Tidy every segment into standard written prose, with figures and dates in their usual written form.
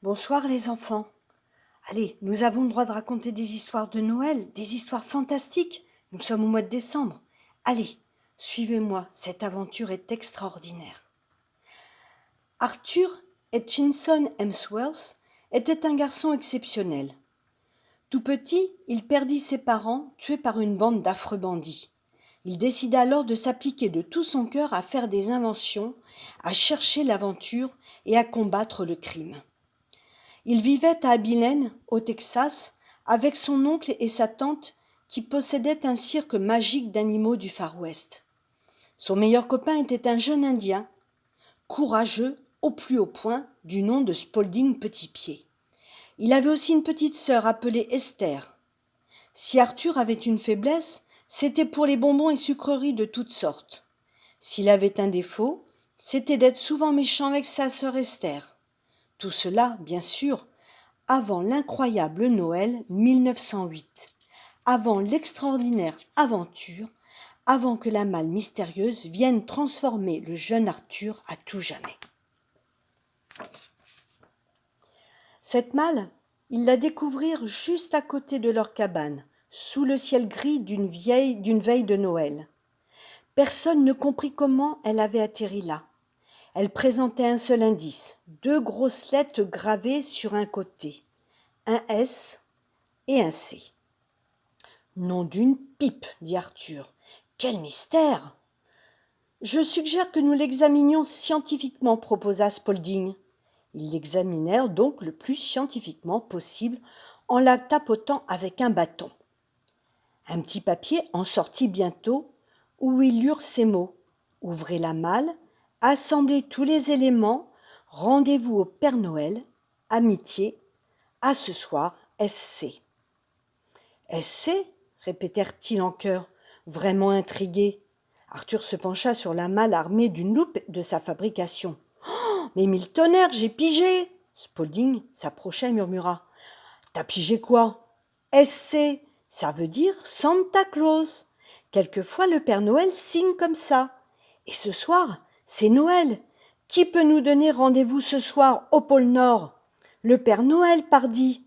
Bonsoir les enfants. Allez, nous avons le droit de raconter des histoires de Noël, des histoires fantastiques. Nous sommes au mois de décembre. Allez, suivez-moi, cette aventure est extraordinaire. Arthur Hutchinson Hemsworth était un garçon exceptionnel. Tout petit, il perdit ses parents, tués par une bande d'affreux bandits. Il décida alors de s'appliquer de tout son cœur à faire des inventions, à chercher l'aventure et à combattre le crime. Il vivait à Abilene, au Texas, avec son oncle et sa tante qui possédaient un cirque magique d'animaux du Far West. Son meilleur copain était un jeune Indien, courageux au plus haut point, du nom de Spaulding Petitpied. Il avait aussi une petite sœur appelée Esther. Si Arthur avait une faiblesse, c'était pour les bonbons et sucreries de toutes sortes. S'il avait un défaut, c'était d'être souvent méchant avec sa sœur Esther. Tout cela, bien sûr, avant l'incroyable Noël 1908, avant l'extraordinaire aventure, avant que la malle mystérieuse vienne transformer le jeune Arthur à tout jamais. Cette malle, ils la découvrirent juste à côté de leur cabane, sous le ciel gris d'une veille de Noël. Personne ne comprit comment elle avait atterri là. Elle présentait un seul indice, 2 grosses lettres gravées sur un côté, un S et un C. Nom d'une pipe, dit Arthur. Quel mystère! Je suggère que nous l'examinions scientifiquement, proposa Spaulding. Ils l'examinèrent donc le plus scientifiquement possible en la tapotant avec un bâton. Un petit papier en sortit bientôt où ils lurent ces mots. Ouvrez la malle, assemblez tous les éléments, rendez-vous au Père Noël, amitié, à ce soir, SC. SC répétèrent-ils en chœur, vraiment intrigués. Arthur se pencha sur la malle armée d'une loupe de sa fabrication. Oh, mais mille tonnerres, j'ai pigé! Spaulding s'approcha et murmura. T'as pigé quoi? SC, ça veut dire Santa Claus. Quelquefois le Père Noël signe comme ça. Et ce soir, c'est Noël. Qui peut nous donner rendez-vous ce soir au pôle Nord? Le Père Noël, pardi.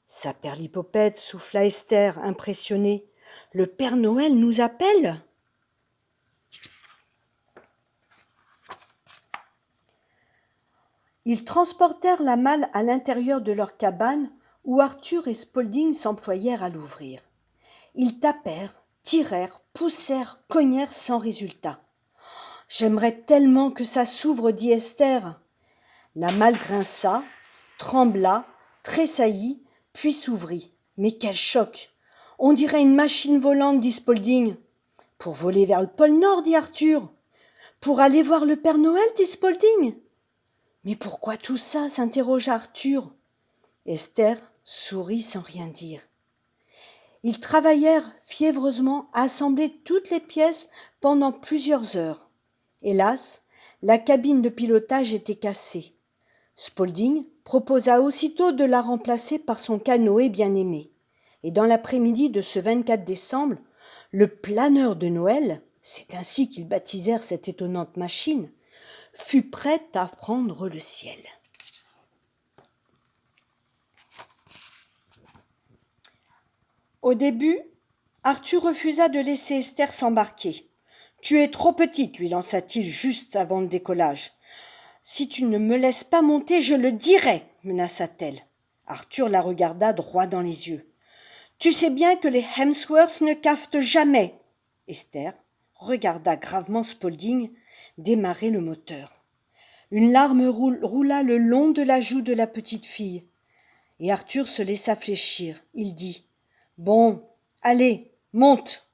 Saperlipopette, souffla Esther, impressionnée. Le Père Noël nous appelle? Ils transportèrent la malle à l'intérieur de leur cabane où Arthur et Spaulding s'employèrent à l'ouvrir. Ils tapèrent, tirèrent, poussèrent, cognèrent sans résultat. « J'aimerais tellement que ça s'ouvre, dit Esther. » La malle grinça, trembla, tressaillit, puis s'ouvrit. Mais quel choc! On dirait une machine volante, dit Spaulding. Pour voler vers le pôle Nord, dit Arthur. Pour aller voir le Père Noël, dit Spaulding. Mais pourquoi tout ça? S'interrogea Arthur. Esther sourit sans rien dire. Ils travaillèrent fiévreusement à assembler toutes les pièces pendant plusieurs heures. Hélas, la cabine de pilotage était cassée. Spaulding proposa aussitôt de la remplacer par son canoë bien-aimé. Et dans l'après-midi de ce 24 décembre, le planeur de Noël, c'est ainsi qu'ils baptisèrent cette étonnante machine, fut prêt à prendre le ciel. Au début, Arthur refusa de laisser Esther s'embarquer. « Tu es trop petite, lui lança-t-il juste avant le décollage. « Si tu ne me laisses pas monter, je le dirai, menaça-t-elle. Arthur la regarda droit dans les yeux. « Tu sais bien que les Hemsworth ne cafetent jamais. » Esther regarda gravement Spaulding démarrer le moteur. Une larme roula le long de la joue de la petite fille. Et Arthur se laissa fléchir. Il dit « Bon, allez, monte.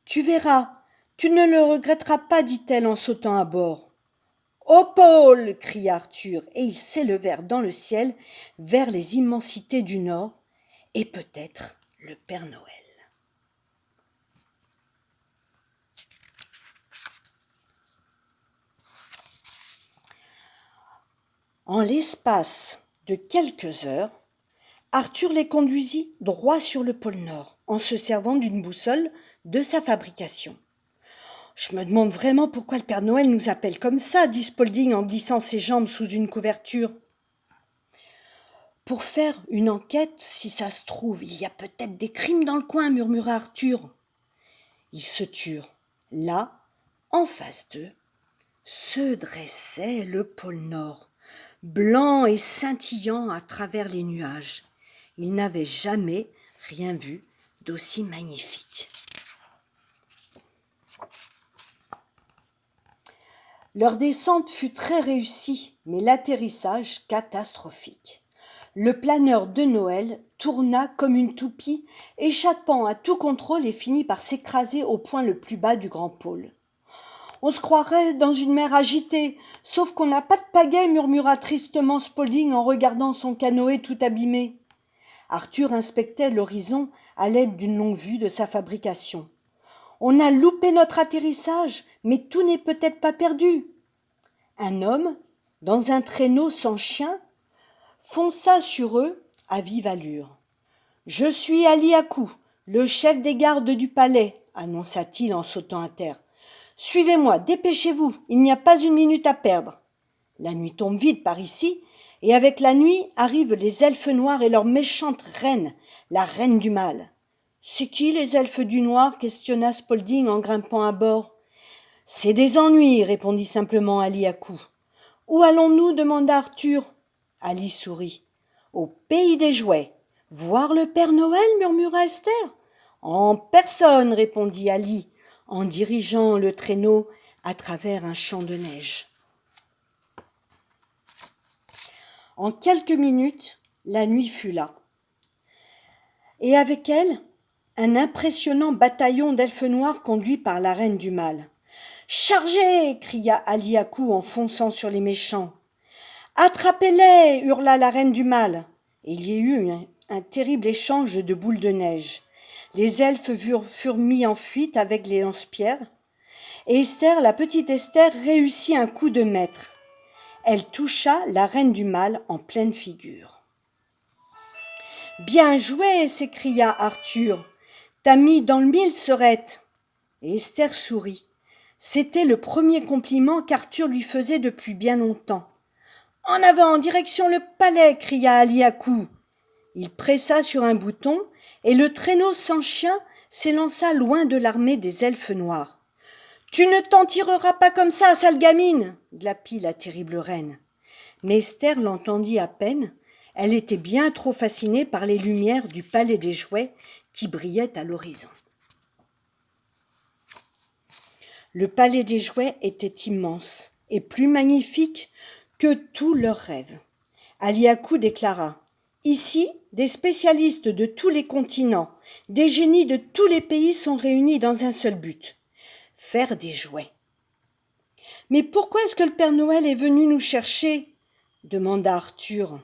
Tu verras, tu ne le regretteras pas, dit-elle en sautant à bord. Au pôle, cria Arthur, et ils s'élevèrent dans le ciel vers les immensités du Nord et peut-être le Père Noël. En l'espace de quelques heures, Arthur les conduisit droit sur le pôle Nord, en se servant d'une boussole de sa fabrication. « Je me demande vraiment pourquoi le Père Noël nous appelle comme ça, dit Spaulding en glissant ses jambes sous une couverture. Pour faire une enquête, si ça se trouve, il y a peut-être des crimes dans le coin, murmura Arthur. Ils se turent. Là, en face d'eux, se dressait le pôle Nord, blanc et scintillant à travers les nuages. Ils n'avaient jamais rien vu d'aussi magnifique. Leur descente fut très réussie, mais l'atterrissage catastrophique. Le planeur de Noël tourna comme une toupie, échappant à tout contrôle et finit par s'écraser au point le plus bas du grand pôle. On se croirait dans une mer agitée, sauf qu'on n'a pas de pagaie, murmura tristement Spaulding en regardant son canoë tout abîmé. Arthur inspectait l'horizon à l'aide d'une longue vue de sa fabrication. On a loupé notre atterrissage, mais tout n'est peut-être pas perdu. Un homme, dans un traîneau sans chien, fonça sur eux à vive allure. « Je suis Ali Akou, le chef des gardes du palais, annonça-t-il en sautant à terre. « Suivez-moi, dépêchez-vous, il n'y a pas une minute à perdre. » La nuit tombe vite par ici, et avec la nuit arrivent les elfes noirs et leur méchante reine, la reine du mal. « C'est qui les elfes du noir » questionna Spaulding en grimpant à bord. « C'est des ennuis, répondit simplement Ali Akou. « Où allons-nous demanda Arthur. Ali sourit. « Au pays des jouets. »« Voir le Père Noël » murmura Esther. « En personne, répondit Ali, en dirigeant le traîneau à travers un champ de neige. En quelques minutes, la nuit fut là. Et avec elle, un impressionnant bataillon d'elfes noirs conduit par la reine du mal. « Chargez » cria Ali Akou en fonçant sur les méchants. « Attrapez-les » hurla la reine du mal. Et il y eut un terrible échange de boules de neige. Les elfes furent mis en fuite avec les lance-pierres. Et Esther, la petite Esther, réussit un coup de maître. Elle toucha la reine du mal en pleine figure. « Bien joué » s'écria Arthur. « T'as mis dans le mille, Serette. » Et Esther sourit. C'était le premier compliment qu'Arthur lui faisait depuis bien longtemps. « En avant, direction le palais » cria Ali Akou. Il pressa sur un bouton et le traîneau sans chien s'élança loin de l'armée des elfes noirs. « Tu ne t'en tireras pas comme ça, sale gamine » glapit la terrible reine. Mais Esther l'entendit à peine. Elle était bien trop fascinée par les lumières du palais des jouets qui brillaient à l'horizon. Le palais des jouets était immense et plus magnifique que tous leurs rêves. Ali Akou déclara « Ici, des spécialistes de tous les continents, des génies de tous les pays sont réunis dans un seul but, faire des jouets. »« Mais pourquoi est-ce que le Père Noël est venu nous chercher ?» demanda Arthur.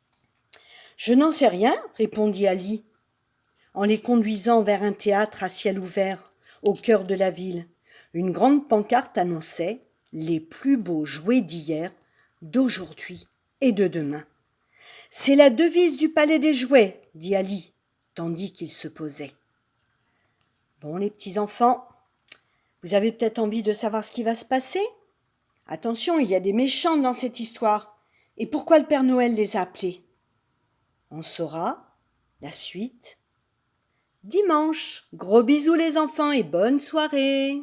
« Je n'en sais rien, » répondit Ali, en les conduisant vers un théâtre à ciel ouvert, au cœur de la ville. Une grande pancarte annonçait « Les plus beaux jouets d'hier, d'aujourd'hui et de demain. » « C'est la devise du palais des jouets, » dit Ali, tandis qu'il se posait. « Bon, les petits enfants, vous avez peut-être envie de savoir ce qui va se passer ? Attention, il y a des méchants dans cette histoire. Et pourquoi le Père Noël les a appelés ? On saura la suite dimanche. Gros bisous les enfants et bonne soirée.